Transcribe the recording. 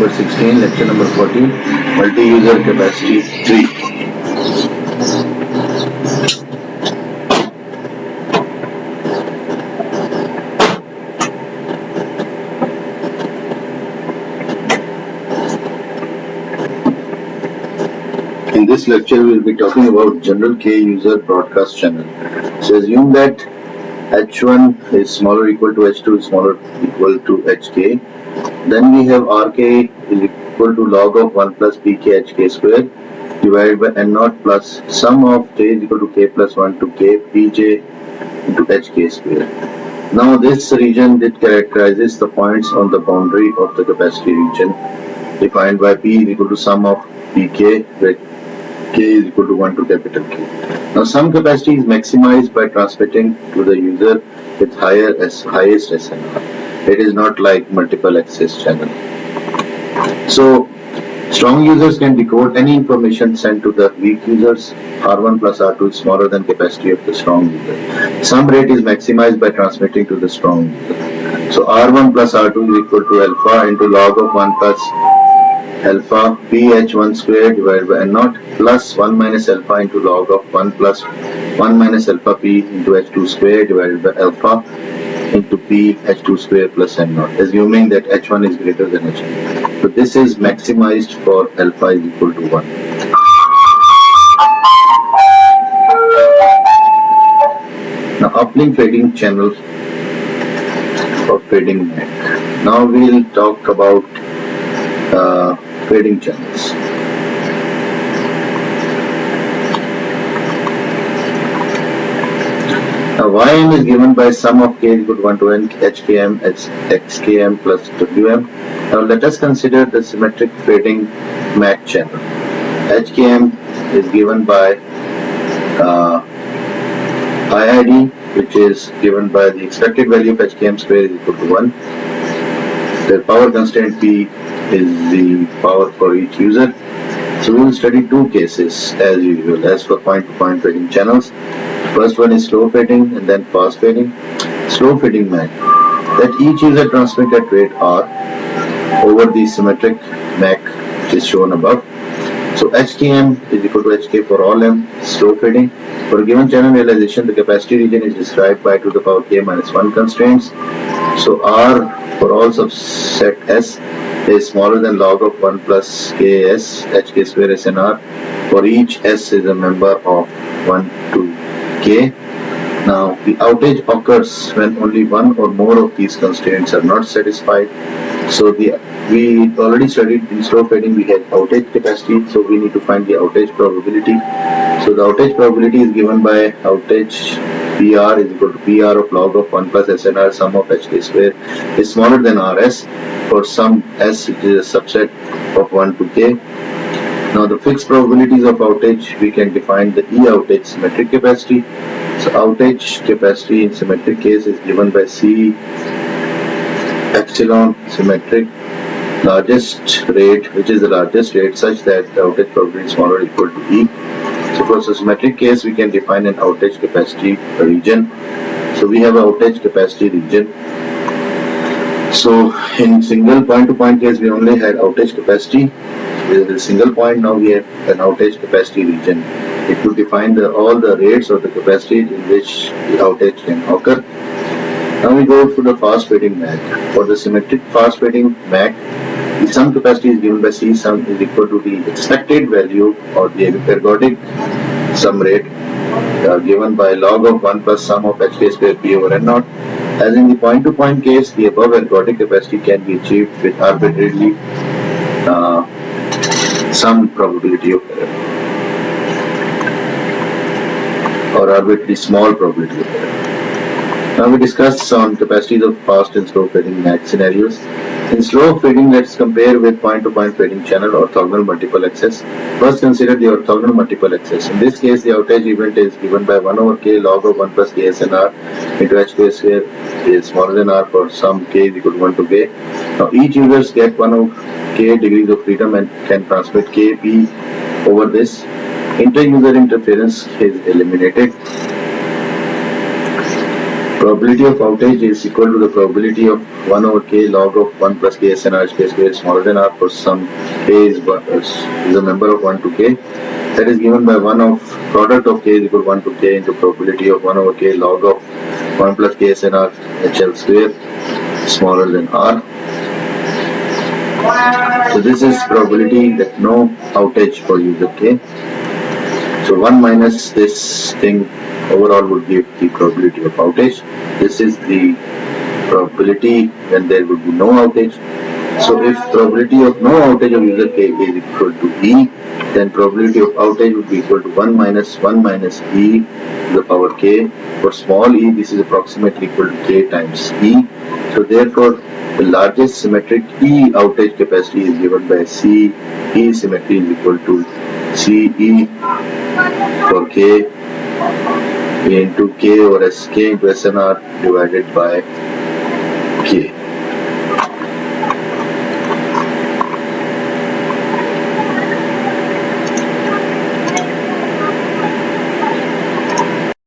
number 16, lecture number 40, multi-user capacity 3. In this lecture, we will be talking about general K user broadcast channel. So assume that H1 is smaller equal to H2 is smaller equal to HK. Then we have RK is equal to log of 1 plus PK HK square divided by N naught plus sum of J is equal to K plus 1 to K PJ into HK square. Now this region that characterizes the points on the boundary of the capacity region defined by P is equal to sum of PK where K is equal to 1 to capital K. Now some capacity is maximized by transmitting to the user with highest SNR. It is not like multiple access channel. So strong users can decode any information sent to the weak users. R1 plus R2 is smaller than capacity of the strong user. Some rate is maximized by transmitting to the strong user. So R1 plus R2 is equal to alpha into log of 1 plus alpha pH1 square divided by N naught plus 1 minus alpha into log of 1 plus 1 minus alpha P into H2 square divided by alpha into P H2 square plus N naught, assuming that H1 is greater than H2. So this is maximized for alpha is equal to 1. Now uplink fading channel or fading MAC. Now we will talk about fading channels. Now Ym is given by sum of K equal to 1 to N HKM XKM plus WM. Now let us consider the symmetric fading MAC channel. HKM is given by IID, which is given by the expected value of HKM square is equal to 1. The power constraint P is the power for each user. So we will study two cases as usual as for point-to-point fading channels. First one is slow fading and then fast fading. Slow fading MAC that each user transmits at rate R over the symmetric MAC which is shown above. So HKM is equal to HK for all M. Slow fading. For a given channel realization, the capacity region is described by to the power K minus 1 constraints. So R for all subset S is smaller than log of 1 plus KS HK square SNR. For each S is a member of 1 to K. Now the outage occurs when only one or more of these constraints are not satisfied. So we already studied in slow fading we had outage capacity, so we need to find the outage probability. So the outage probability is given by outage PR is equal to PR of log of 1 plus SNR sum of HK square is smaller than RS for some S which is a subset of 1 to K. Now the fixed probabilities of outage we can define the E outage symmetric capacity. So outage capacity in symmetric case is given by C epsilon symmetric largest rate, which is the largest rate such that the outage probability is smaller or equal to E. So for a symmetric case we can define an outage capacity region. So we have an outage capacity region. So in single point-to-point case we only had outage capacity. With a single point, now we have an outage capacity region. It will define all the rates of the capacity in which the outage can occur. Now we go to the fast fading MAC. For the symmetric fast fading MAC, the sum capacity is given by C sum is equal to the expected value or the ergodic sum rate given by log of 1 plus sum of HK square P over N naught. As in the point-to-point case, the above ergodic capacity can be achieved with arbitrarily some probability of error or arbitrarily small probability of error. Now we discuss on capacities of fast and slow fading MAC scenarios. In slow fading, let's compare with point-to-point fading channel orthogonal multiple access. First consider the orthogonal multiple access. In this case, the outage event is given by 1 over K log of 1 plus K SNR into HK square is smaller than R for some K is equal to 1 to K. Now each users get 1 of K degrees of freedom and can transmit Kp over this. Inter-user interference is eliminated. Probability of outage is equal to the probability of 1 over k log of 1 plus k SNR k square smaller than r for some k is a member of 1 to k. That is given by 1 of product of k is equal to 1 to k into probability of 1 over k log of 1 plus k SNR HL square smaller than r. So this is probability that no outage for user k. So 1 minus this thing overall would give the probability of outage. This is the probability when there would be no outage. So if probability of no outage of user k is equal to E, then probability of outage would be equal to 1 minus E to the power k. For small e, this is approximately equal to k times E. So therefore, the largest symmetric E outage capacity is given by C. E symmetry is equal to CE for k into k over sk into SNR divided by k.